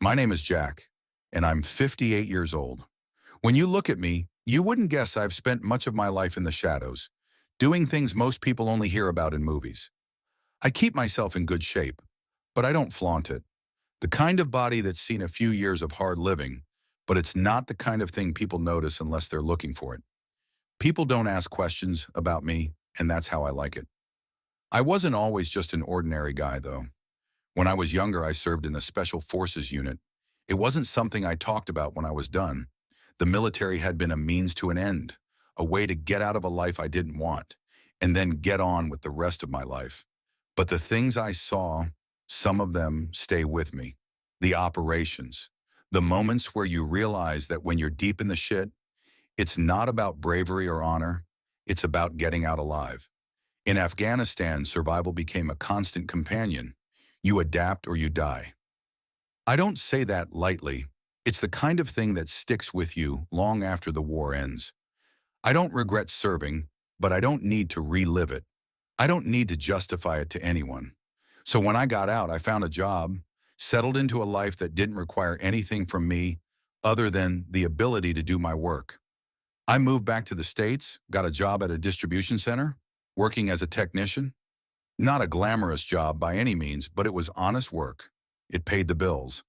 My name is Jack, and I'm 58 years old. When you look at me, you wouldn't guess I've spent much of my life in the shadows, doing things most people only hear about in movies. I keep myself in good shape, but I don't flaunt it. The kind of body that's seen a few years of hard living, but it's not the kind of thing people notice unless they're looking for it. People don't ask questions about me, and that's how I like it. I wasn't always just an ordinary guy, though. When I was younger, I served in a special forces unit. It wasn't something I talked about when I was done. The military had been a means to an end, a way to get out of a life I didn't want, and then get on with the rest of my life. But the things I saw, some of them stay with me. The operations, the moments where you realize that when you're deep in the shit, it's not about bravery or honor, it's about getting out alive. In Afghanistan, survival became a constant companion. You adapt or you die. I don't say that lightly. It's the kind of thing that sticks with you long after the war ends. I don't regret serving, but I don't need to relive it. I don't need to justify it to anyone. So when I got out, I found a job, settled into a life that didn't require anything from me other than the ability to do my work. I moved back to the States, got a job at a distribution center, working as a technician. Not a glamorous job by any means, but it was honest work. It paid the bills.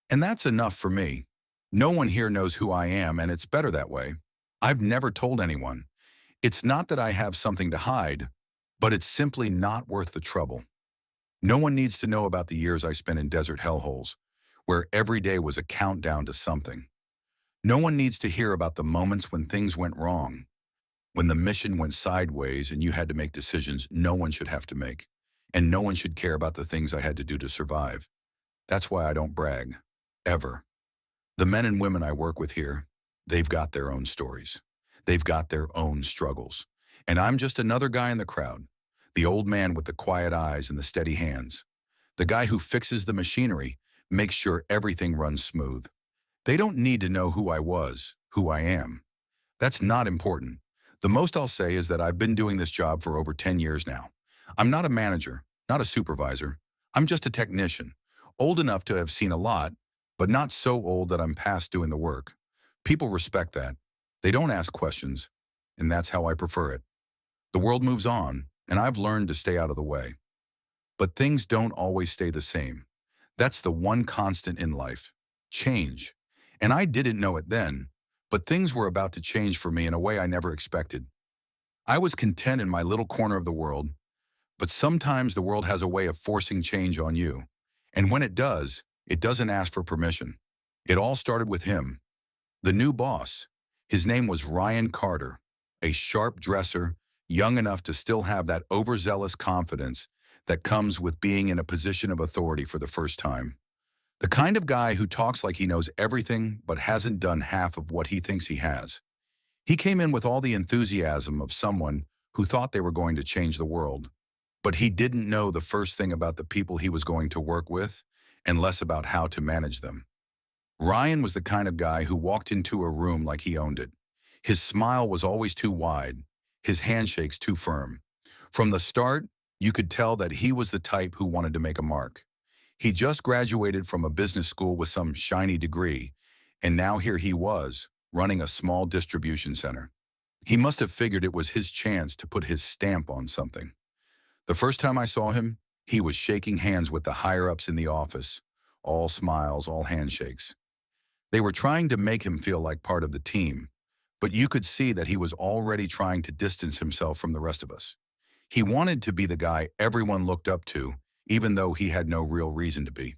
And that's enough for me. No one here knows who I am, and it's better that way. I've never told anyone. It's not that I have something to hide, but it's simply not worth the trouble. No one needs to know about the years I spent in desert hellholes, where every day was a countdown to something. No one needs to hear about the moments when things went wrong, when the mission went sideways and you had to make decisions no one should have to make, and no one should care about the things I had to do to survive. That's why I don't brag, ever. The men and women I work with here, they've got their own stories. They've got their own struggles. And I'm just another guy in the crowd, the old man with the quiet eyes and the steady hands, the guy who fixes the machinery, makes sure everything runs smooth. They don't need to know who I was, who I am. That's not important. The most I'll say is that I've been doing this job for over 10 years now. I'm not a manager, not a supervisor. I'm just a technician, old enough to have seen a lot, but not so old that I'm past doing the work. People respect that. They don't ask questions, and that's how I prefer it. The world moves on, and I've learned to stay out of the way. But things don't always stay the same. That's the one constant in life: change. And I didn't know it then, but things were about to change for me in a way I never expected. I was content in my little corner of the world, but sometimes the world has a way of forcing change on you. And when it doesn't ask for permission. It all started with him, the new boss. His name was Ryan Carter, a sharp dresser, young enough to still have that overzealous confidence that comes with being in a position of authority for the first time. The kind of guy who talks like he knows everything but hasn't done half of what he thinks he has. He came in with all the enthusiasm of someone who thought they were going to change the world, but he didn't know the first thing about the people he was going to work with and less about how to manage them. Ryan was the kind of guy who walked into a room like he owned it. His smile was always too wide, his handshakes too firm. From the start, you could tell that he was the type who wanted to make a mark. He just graduated from a business school with some shiny degree, and now here he was, running a small distribution center. He must have figured it was his chance to put his stamp on something. The first time I saw him, he was shaking hands with the higher-ups in the office, all smiles, all handshakes. They were trying to make him feel like part of the team, but you could see that he was already trying to distance himself from the rest of us. He wanted to be the guy everyone looked up to, even though he had no real reason to be.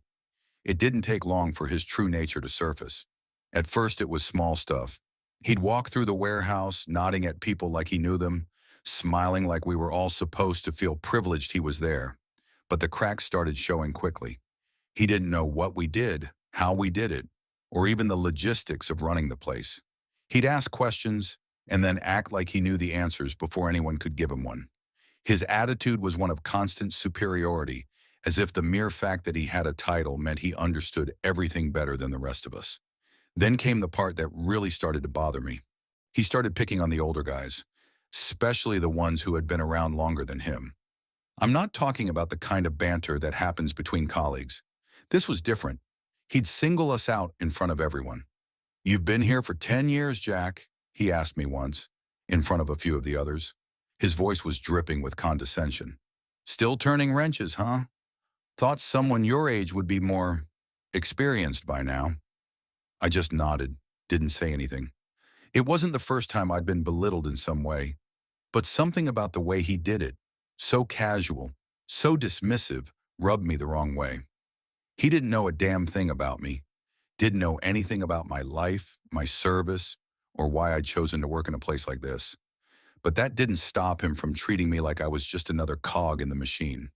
It didn't take long for his true nature to surface. At first it was small stuff. He'd walk through the warehouse, nodding at people like he knew them, smiling like we were all supposed to feel privileged he was there. But the cracks started showing quickly. He didn't know what we did, how we did it, or even the logistics of running the place. He'd ask questions and then act like he knew the answers before anyone could give him one. His attitude was one of constant superiority, as if the mere fact that he had a title meant he understood everything better than the rest of us. Then came the part that really started to bother me. He started picking on the older guys, especially the ones who had been around longer than him. I'm not talking about the kind of banter that happens between colleagues. This was different. He'd single us out in front of everyone. "You've been here for 10 years, Jack," he asked me once, in front of a few of the others. His voice was dripping with condescension. "Still turning wrenches, huh? Thought someone your age would be more experienced by now." I just nodded, didn't say anything. It wasn't the first time I'd been belittled in some way, but something about the way he did it, so casual, so dismissive, rubbed me the wrong way. He didn't know a damn thing about me, didn't know anything about my life, my service, or why I'd chosen to work in a place like this. But that didn't stop him from treating me like I was just another cog in the machine.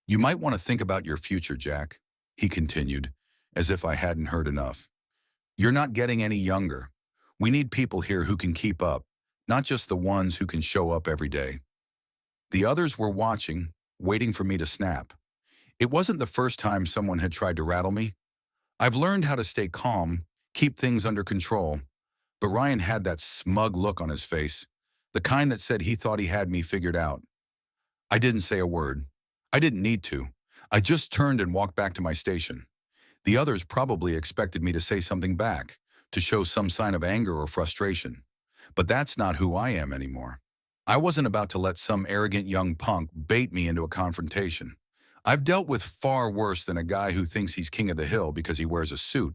"You might want to think about your future, Jack," he continued, as if I hadn't heard enough. "You're not getting any younger. We need people here who can keep up, not just the ones who can show up every day." The others were watching, waiting for me to snap. It wasn't the first time someone had tried to rattle me. I've learned how to stay calm, keep things under control, but Ryan had that smug look on his face, the kind that said he thought he had me figured out. I didn't say a word. I didn't need to. I just turned and walked back to my station. The others probably expected me to say something back, to show some sign of anger or frustration. But that's not who I am anymore. I wasn't about to let some arrogant young punk bait me into a confrontation. I've dealt with far worse than a guy who thinks he's king of the hill because he wears a suit.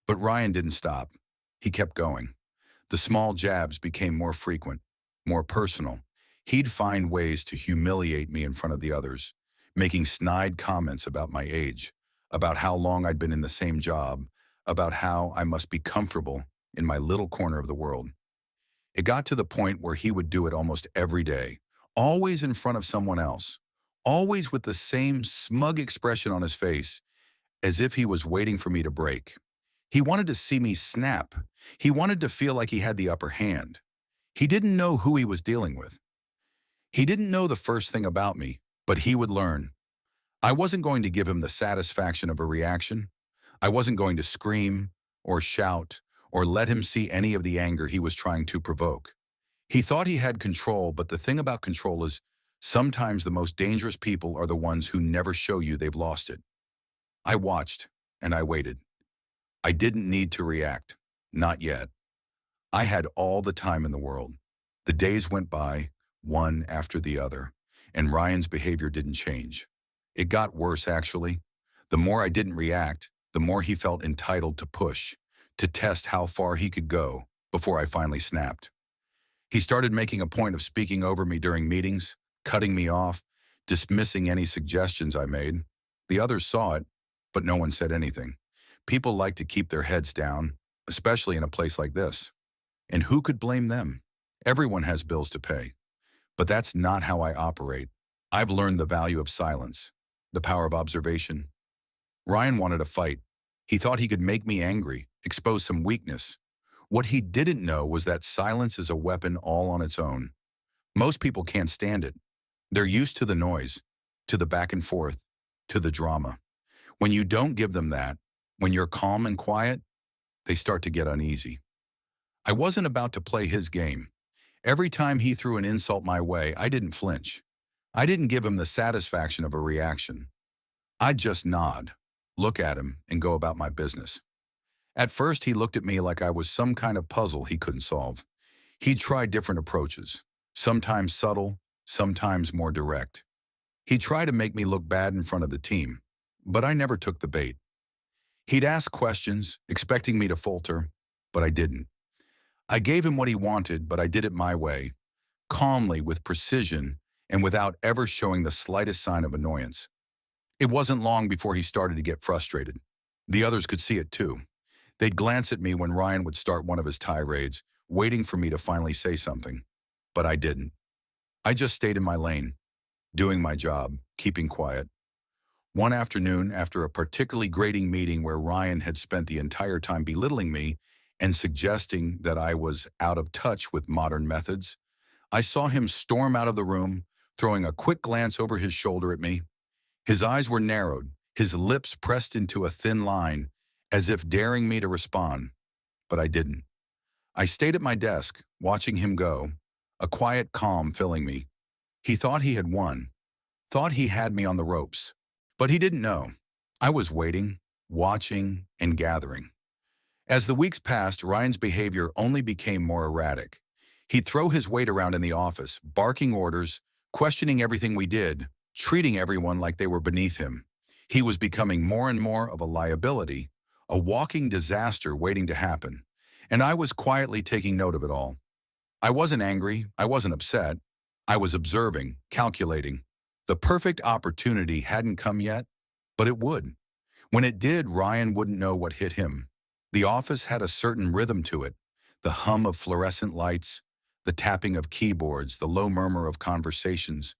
But Ryan didn't stop. He kept going. The small jabs became more frequent, more personal. He'd find ways to humiliate me in front of the others, making snide comments about my age, about how long I'd been in the same job, about how I must be comfortable in my little corner of the world. It got to the point where he would do it almost every day, always in front of someone else, always with the same smug expression on his face, as if he was waiting for me to break. He wanted to see me snap. He wanted to feel like he had the upper hand. He didn't know who he was dealing with. He didn't know the first thing about me, but he would learn. I wasn't going to give him the satisfaction of a reaction. I wasn't going to scream or shout or let him see any of the anger he was trying to provoke. He thought he had control, but the thing about control is sometimes the most dangerous people are the ones who never show you they've lost it. I watched and I waited. I didn't need to react. Not yet. I had all the time in the world. The days went by, one after the other, and Ryan's behavior didn't change. It got worse, actually. The more I didn't react, the more he felt entitled to push, to test how far he could go before I finally snapped. He started making a point of speaking over me during meetings, cutting me off, dismissing any suggestions I made. The others saw it, but no one said anything. People like to keep their heads down, especially in a place like this. And who could blame them? Everyone has bills to pay. But that's not how I operate. I've learned the value of silence, the power of observation. Ryan wanted a fight. He thought he could make me angry, expose some weakness. What he didn't know was that silence is a weapon all on its own. Most people can't stand it. They're used to the noise, to the back and forth, to the drama. When you don't give them that, when you're calm and quiet, they start to get uneasy. I wasn't about to play his game. Every time he threw an insult my way, I didn't flinch. I didn't give him the satisfaction of a reaction. I'd just nod, look at him, and go about my business. At first, he looked at me like I was some kind of puzzle he couldn't solve. He'd tried different approaches, sometimes subtle, sometimes more direct. He'd try to make me look bad in front of the team, but I never took the bait. He'd ask questions, expecting me to falter, but I didn't. I gave him what he wanted, but I did it my way, calmly, with precision, and without ever showing the slightest sign of annoyance. It wasn't long before he started to get frustrated. The others could see it too. They'd glance at me when Ryan would start one of his tirades, waiting for me to finally say something. But I didn't. I just stayed in my lane, doing my job, keeping quiet. One afternoon, after a particularly grating meeting where Ryan had spent the entire time belittling me and suggesting that I was out of touch with modern methods, I saw him storm out of the room, throwing a quick glance over his shoulder at me. His eyes were narrowed, his lips pressed into a thin line, as if daring me to respond, but I didn't. I stayed at my desk, watching him go, a quiet calm filling me. He thought he had won, thought he had me on the ropes. But he didn't know. I was waiting, watching, and gathering. As the weeks passed, Ryan's behavior only became more erratic. He'd throw his weight around in the office, barking orders, questioning everything we did, treating everyone like they were beneath him. He was becoming more and more of a liability, a walking disaster waiting to happen. And I was quietly taking note of it all. I wasn't angry, I wasn't upset. I was observing, calculating. The perfect opportunity hadn't come yet, but it would. When it did, Ryan wouldn't know what hit him. The office had a certain rhythm to it. The hum of fluorescent lights, the tapping of keyboards, the low murmur of conversations.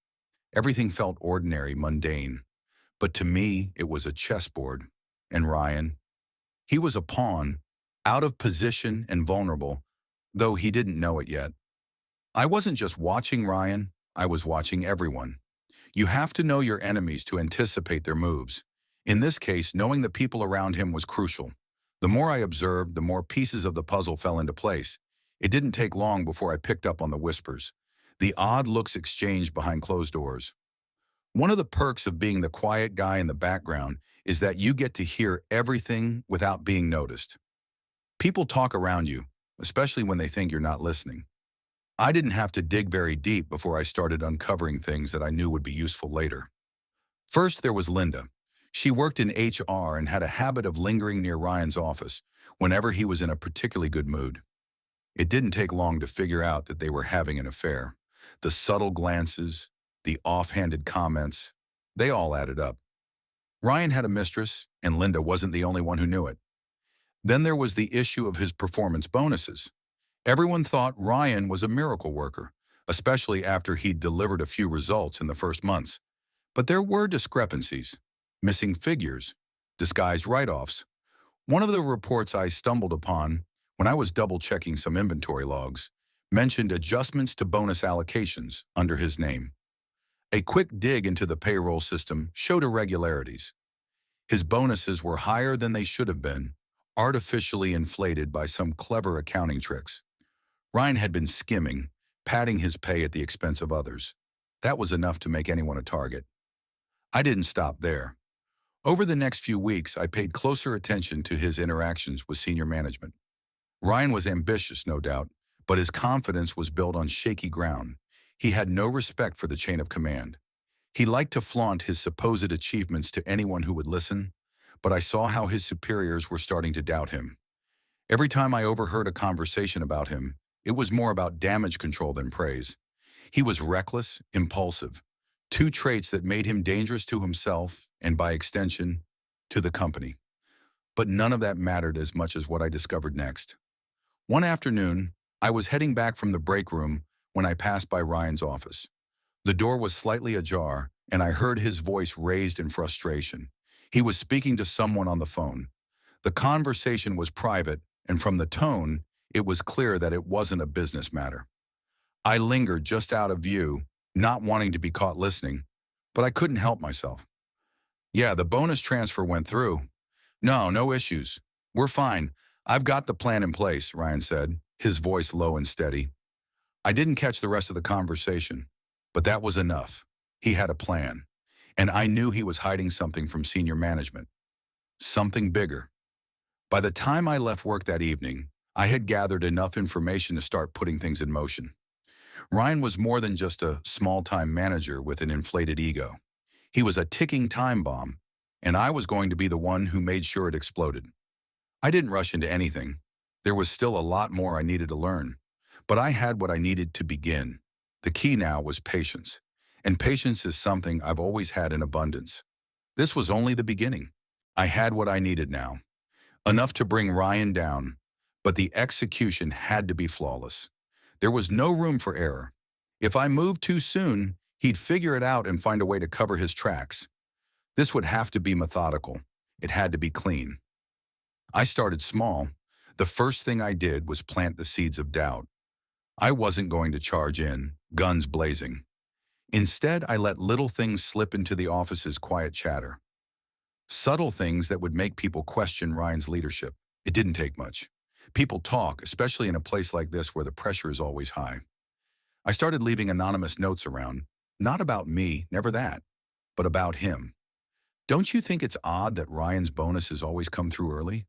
Everything felt ordinary, mundane. But to me, it was a chessboard. And Ryan, he was a pawn, out of position and vulnerable, though he didn't know it yet. I wasn't just watching Ryan, I was watching everyone. You have to know your enemies to anticipate their moves. In this case, knowing the people around him was crucial. The more I observed, the more pieces of the puzzle fell into place. It didn't take long before I picked up on the whispers, the odd looks exchanged behind closed doors. One of the perks of being the quiet guy in the background is that you get to hear everything without being noticed. People talk around you, especially when they think you're not listening. I didn't have to dig very deep before I started uncovering things that I knew would be useful later. First, there was Linda. She worked in HR and had a habit of lingering near Ryan's office whenever he was in a particularly good mood. It didn't take long to figure out that they were having an affair. The subtle glances, the offhanded comments, they all added up. Ryan had a mistress, and Linda wasn't the only one who knew it. Then there was the issue of his performance bonuses. Everyone thought Ryan was a miracle worker, especially after he'd delivered a few results in the first months. But there were discrepancies, missing figures, disguised write-offs. One of the reports I stumbled upon when I was double-checking some inventory logs mentioned adjustments to bonus allocations under his name. A quick dig into the payroll system showed irregularities. His bonuses were higher than they should have been, artificially inflated by some clever accounting tricks. Ryan had been skimming, padding his pay at the expense of others. That was enough to make anyone a target. I didn't stop there. Over the next few weeks, I paid closer attention to his interactions with senior management. Ryan was ambitious, no doubt, but his confidence was built on shaky ground. He had no respect for the chain of command. He liked to flaunt his supposed achievements to anyone who would listen, but I saw how his superiors were starting to doubt him. Every time I overheard a conversation about him, it was more about damage control than praise. He was reckless, impulsive, two traits that made him dangerous to himself and, by extension, to the company. But none of that mattered as much as what I discovered next. One afternoon, I was heading back from the break room when I passed by Ryan's office. The door was slightly ajar, and I heard his voice raised in frustration. He was speaking to someone on the phone. The conversation was private, and from the tone, it was clear that it wasn't a business matter. I lingered just out of view, not wanting to be caught listening, but I couldn't help myself. "Yeah, the bonus transfer went through." No issues. "We're fine. I've got the plan in place," Ryan said, his voice low and steady. I didn't catch the rest of the conversation, but that was enough. He had a plan, and I knew he was hiding something from senior management. Something bigger. By the time I left work that evening, I had gathered enough information to start putting things in motion. Ryan was more than just a small-time manager with an inflated ego. He was a ticking time bomb, and I was going to be the one who made sure it exploded. I didn't rush into anything. There was still a lot more I needed to learn, but I had what I needed to begin. The key now was patience, and patience is something I've always had in abundance. This was only the beginning. I had what I needed now, enough to bring Ryan down, but the execution had to be flawless. There was no room for error. If I moved too soon, he'd figure it out and find a way to cover his tracks. This would have to be methodical. It had to be clean. I started small. The first thing I did was plant the seeds of doubt. I wasn't going to charge in, guns blazing. Instead, I let little things slip into the office's quiet chatter. Subtle things that would make people question Ryan's leadership. It didn't take much. People talk, especially in a place like this where the pressure is always high. I started leaving anonymous notes around, not about me, never that, but about him. Don't you think it's odd that Ryan's bonuses always come through early?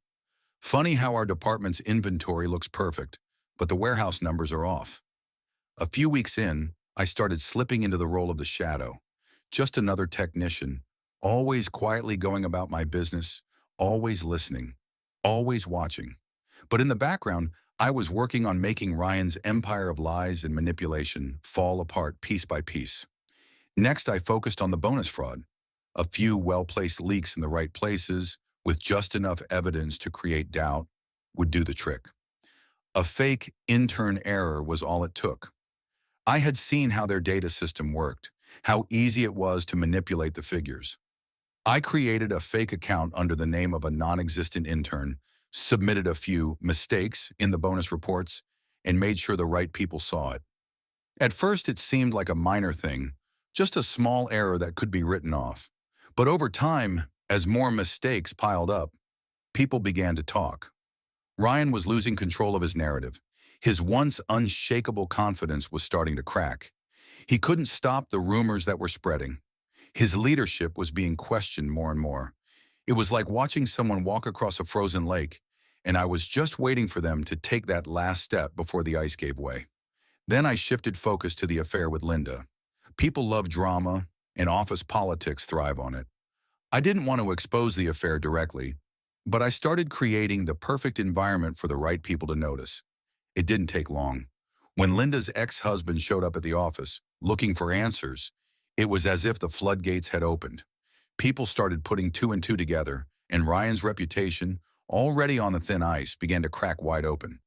Funny how our department's inventory looks perfect, but the warehouse numbers are off. A few weeks in, I started slipping into the role of the shadow. Just another technician, always quietly going about my business, always listening, always watching. But in the background, I was working on making Ryan's empire of lies and manipulation fall apart piece by piece. Next, I focused on the bonus fraud. A few well-placed leaks in the right places, with just enough evidence to create doubt, would do the trick. A fake intern error was all it took. I had seen how their data system worked, how easy it was to manipulate the figures. I created a fake account under the name of a non-existent intern, submitted a few mistakes in the bonus reports, and made sure the right people saw it. At first, it seemed like a minor thing, just a small error that could be written off. But over time, as more mistakes piled up, people began to talk. Ryan was losing control of his narrative. His once unshakable confidence was starting to crack. He couldn't stop the rumors that were spreading. His leadership was being questioned more and more. It was like watching someone walk across a frozen lake, and I was just waiting for them to take that last step before the ice gave way. Then I shifted focus to the affair with Linda. People love drama, and office politics thrive on it. I didn't want to expose the affair directly, but I started creating the perfect environment for the right people to notice. It didn't take long. When Linda's ex-husband showed up at the office, looking for answers, it was as if the floodgates had opened. People started putting two and two together, and Ryan's reputation, already on the thin ice, began to crack wide open.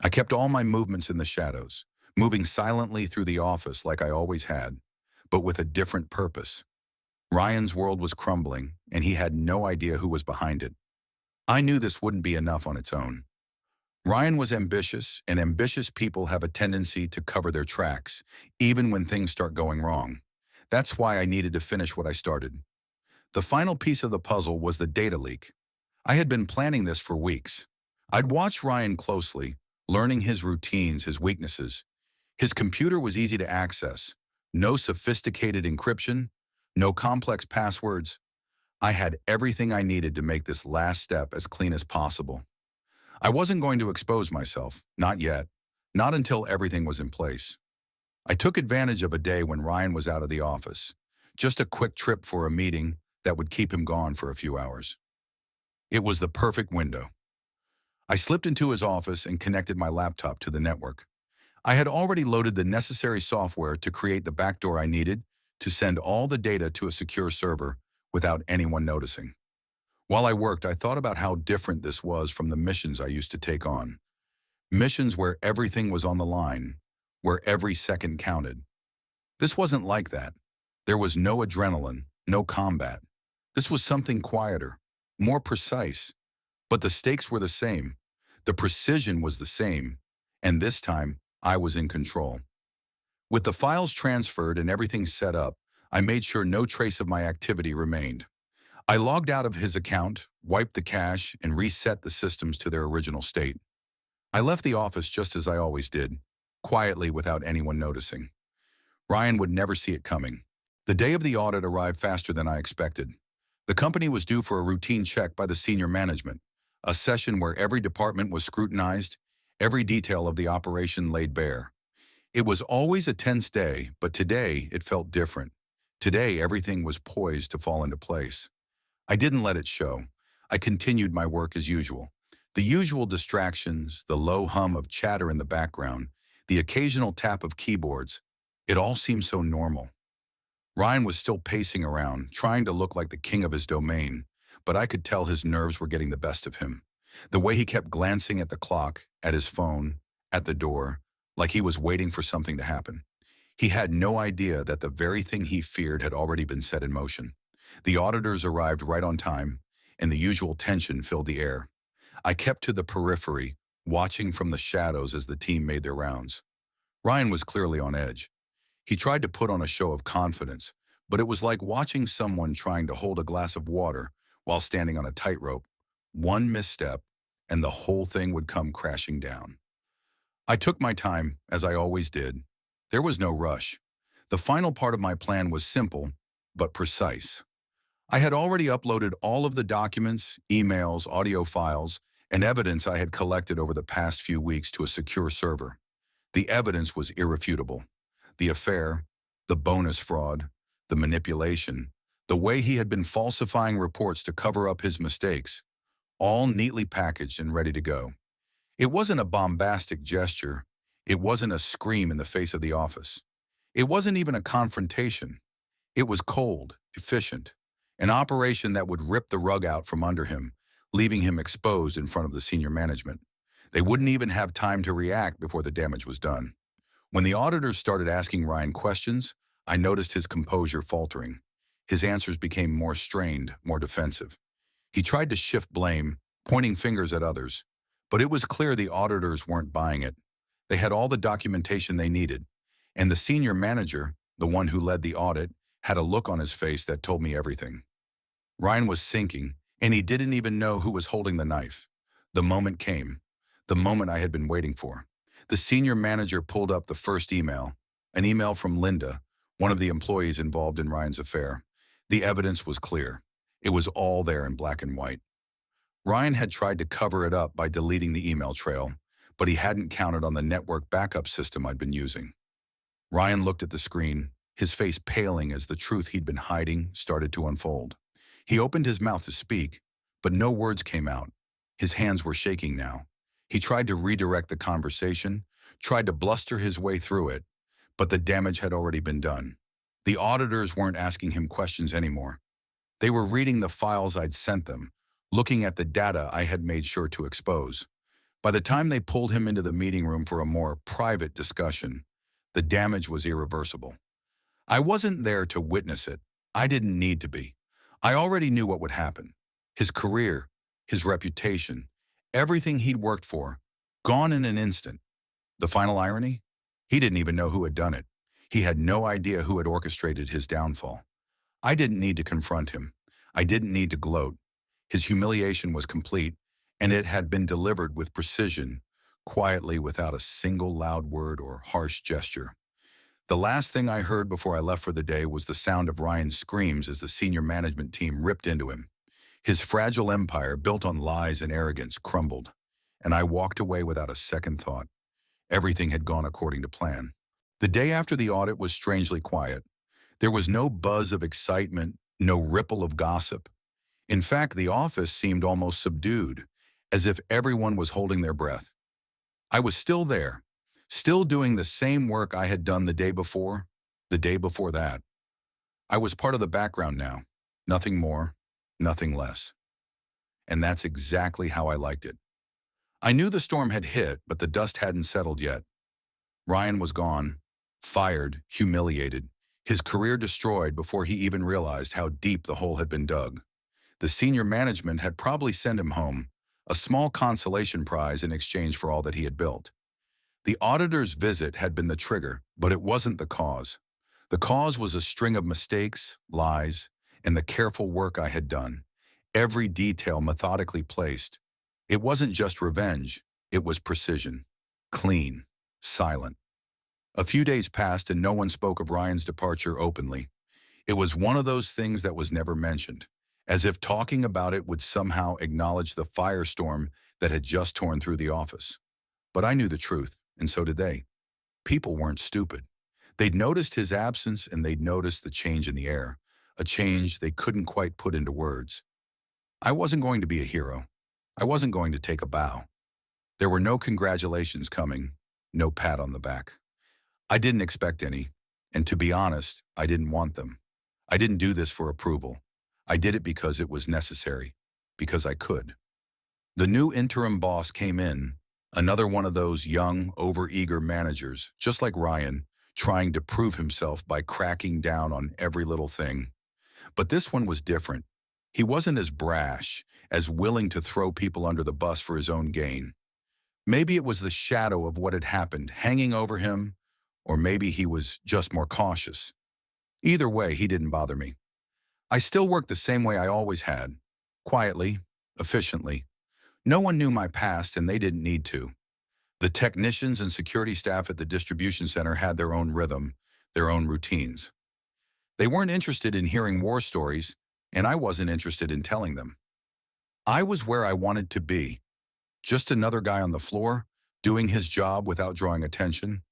I kept all my movements in the shadows, moving silently through the office like I always had, but with a different purpose. Ryan's world was crumbling, and he had no idea who was behind it. I knew this wouldn't be enough on its own. Ryan was ambitious, and ambitious people have a tendency to cover their tracks, even when things start going wrong. That's why I needed to finish what I started. The final piece of the puzzle was the data leak. I had been planning this for weeks. I'd watched Ryan closely, learning his routines, his weaknesses. His computer was easy to access. No sophisticated encryption, no complex passwords. I had everything I needed to make this last step as clean as possible. I wasn't going to expose myself, not yet, not until everything was in place. I took advantage of a day when Ryan was out of the office, just a quick trip for a meeting that would keep him gone for a few hours. It was the perfect window. I slipped into his office and connected my laptop to the network. I had already loaded the necessary software to create the backdoor I needed to send all the data to a secure server without anyone noticing. While I worked, I thought about how different this was from the missions I used to take on. Missions where everything was on the line, where every second counted. This wasn't like that. There was no adrenaline, no combat. This was something quieter, more precise. But the stakes were the same. The precision was the same. And this time, I was in control. With the files transferred and everything set up, I made sure no trace of my activity remained. I logged out of his account, wiped the cache, and reset the systems to their original state. I left the office just as I always did, quietly without anyone noticing. Ryan would never see it coming. The day of the audit arrived faster than I expected. The company was due for a routine check by the senior management, a session where every department was scrutinized, every detail of the operation laid bare. It was always a tense day, but today it felt different. Today everything was poised to fall into place. I didn't let it show. I continued my work as usual. The usual distractions, the low hum of chatter in the background, the occasional tap of keyboards, it all seemed so normal. Ryan was still pacing around, trying to look like the king of his domain, but I could tell his nerves were getting the best of him. The way he kept glancing at the clock, at his phone, at the door, like he was waiting for something to happen. He had no idea that the very thing he feared had already been set in motion. The auditors arrived right on time, and the usual tension filled the air. I kept to the periphery, watching from the shadows as the team made their rounds. Ryan was clearly on edge. He tried to put on a show of confidence, but it was like watching someone trying to hold a glass of water while standing on a tightrope. One misstep, and the whole thing would come crashing down. I took my time, as I always did. There was no rush. The final part of my plan was simple, but precise. I had already uploaded all of the documents, emails, audio files, and evidence I had collected over the past few weeks to a secure server. The evidence was irrefutable. The affair, the bonus fraud, the manipulation, the way he had been falsifying reports to cover up his mistakes, all neatly packaged and ready to go. It wasn't a bombastic gesture. It wasn't a scream in the face of the office. It wasn't even a confrontation. It was cold, efficient, an operation that would rip the rug out from under him, leaving him exposed in front of the senior management. They wouldn't even have time to react before the damage was done. When the auditors started asking Ryan questions, I noticed his composure faltering. His answers became more strained, more defensive. He tried to shift blame, pointing fingers at others. But it was clear the auditors weren't buying it. They had all the documentation they needed. And the senior manager, the one who led the audit, had a look on his face that told me everything. Ryan was sinking, and he didn't even know who was holding the knife. The moment came, the moment I had been waiting for. The senior manager pulled up the first email, an email from Linda, one of the employees involved in Ryan's affair. The evidence was clear. It was all there in black and white. Ryan had tried to cover it up by deleting the email trail, but he hadn't counted on the network backup system I'd been using. Ryan looked at the screen, his face paling as the truth he'd been hiding started to unfold. He opened his mouth to speak, but no words came out. His hands were shaking now. He tried to redirect the conversation, tried to bluster his way through it, but the damage had already been done. The auditors weren't asking him questions anymore. They were reading the files I'd sent them, looking at the data I had made sure to expose. By the time they pulled him into the meeting room for a more private discussion, the damage was irreversible. I wasn't there to witness it. I didn't need to be. I already knew what would happen. His career, his reputation, everything he'd worked for, gone in an instant. The final irony? He didn't even know who had done it. He had no idea who had orchestrated his downfall. I didn't need to confront him. I didn't need to gloat. His humiliation was complete, and it had been delivered with precision, quietly without a single loud word or harsh gesture. The last thing I heard before I left for the day was the sound of Ryan's screams as the senior management team ripped into him. His fragile empire, built on lies and arrogance, crumbled, and I walked away without a second thought. Everything had gone according to plan. The day after the audit was strangely quiet. There was no buzz of excitement, no ripple of gossip. In fact, the office seemed almost subdued, as if everyone was holding their breath. I was still there, still doing the same work I had done the day before that. I was part of the background now, nothing more, nothing less. And that's exactly how I liked it. I knew the storm had hit, but the dust hadn't settled yet. Ryan was gone, fired, humiliated, his career destroyed before he even realized how deep the hole had been dug. The senior management had probably sent him home, a small consolation prize in exchange for all that he had built. The auditor's visit had been the trigger, but it wasn't the cause. The cause was a string of mistakes, lies, and the careful work I had done, every detail methodically placed. It wasn't just revenge, it was precision, clean, silent. A few days passed and no one spoke of Ryan's departure openly. It was one of those things that was never mentioned, as if talking about it would somehow acknowledge the firestorm that had just torn through the office. But I knew the truth, and so did they. People weren't stupid. They'd noticed his absence and they'd noticed the change in the air, a change they couldn't quite put into words. I wasn't going to be a hero. I wasn't going to take a bow. There were no congratulations coming, no pat on the back. I didn't expect any, and to be honest, I didn't want them. I didn't do this for approval. I did it because it was necessary, because I could. The new interim boss came in, another one of those young, overeager managers, just like Ryan, trying to prove himself by cracking down on every little thing. But this one was different. He wasn't as brash, as willing to throw people under the bus for his own gain. Maybe it was the shadow of what had happened hanging over him, or maybe he was just more cautious. Either way, he didn't bother me. I still worked the same way I always had, quietly, efficiently. No one knew my past and they didn't need to. The technicians and security staff at the distribution center had their own rhythm, their own routines. They weren't interested in hearing war stories. and I wasn't interested in telling them. I was where I wanted to be, just another guy on the floor, doing his job without drawing attention.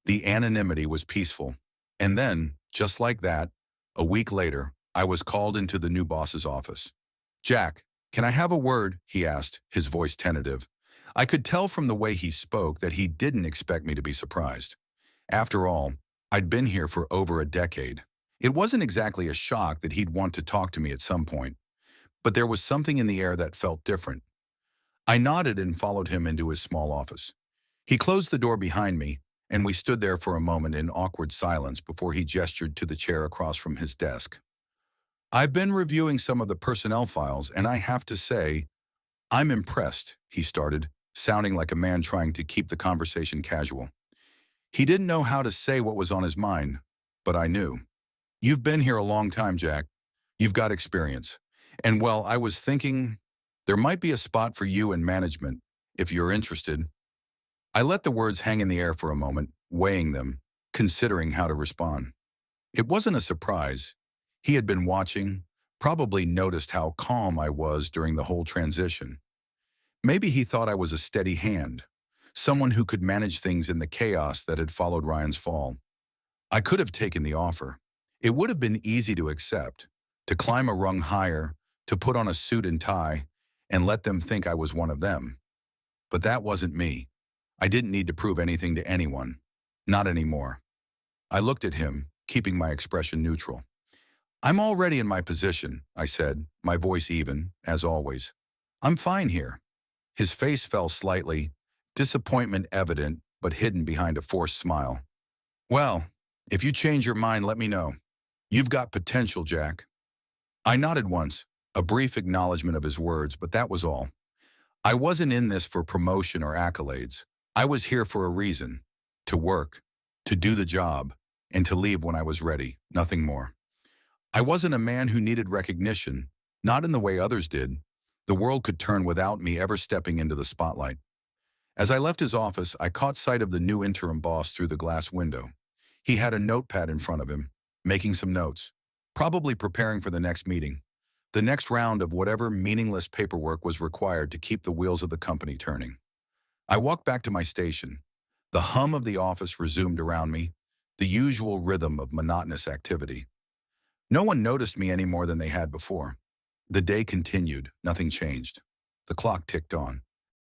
The anonymity was peaceful. And then, just like that, a week later, I was called into the new boss's office. "Jack, can I have a word?" he asked, his voice tentative. I could tell from the way he spoke that he didn't expect me to be surprised. After all, I'd been here for over a decade. It wasn't exactly a shock that he'd want to talk to me at some point, but there was something in the air that felt different. I nodded and followed him into his small office. He closed the door behind me, and we stood there for a moment in awkward silence before he gestured to the chair across from his desk. "I've been reviewing some of the personnel files, and I have to say, I'm impressed," he started, sounding like a man trying to keep the conversation casual. He didn't know how to say what was on his mind, but I knew. "You've been here a long time, Jack. You've got experience. And well, I was thinking there might be a spot for you in management, if you're interested." I let the words hang in the air for a moment, weighing them, considering how to respond. It wasn't a surprise. He had been watching, probably noticed how calm I was during the whole transition. Maybe he thought I was a steady hand, someone who could manage things in the chaos that had followed Ryan's fall. I could have taken the offer. It would have been easy to accept, to climb a rung higher, to put on a suit and tie, and let them think I was one of them. But that wasn't me. I didn't need to prove anything to anyone. Not anymore. I looked at him, keeping my expression neutral. "I'm already in my position," I said, my voice even, as always. "I'm fine here." His face fell slightly, disappointment evident but hidden behind a forced smile. "Well, if you change your mind, let me know. You've got potential, Jack." I nodded once, a brief acknowledgement of his words, but that was all. I wasn't in this for promotion or accolades. I was here for a reason: to work, to do the job, and to leave when I was ready, nothing more. I wasn't a man who needed recognition, not in the way others did. The world could turn without me ever stepping into the spotlight. As I left his office, I caught sight of the new interim boss through the glass window. He had a notepad in front of him, making some notes, probably preparing for the next meeting. The next round of whatever meaningless paperwork was required to keep the wheels of the company turning. I walked back to my station. The hum of the office resumed around me, the usual rhythm of monotonous activity. No one noticed me any more than they had before. The day continued, nothing changed. The clock ticked on.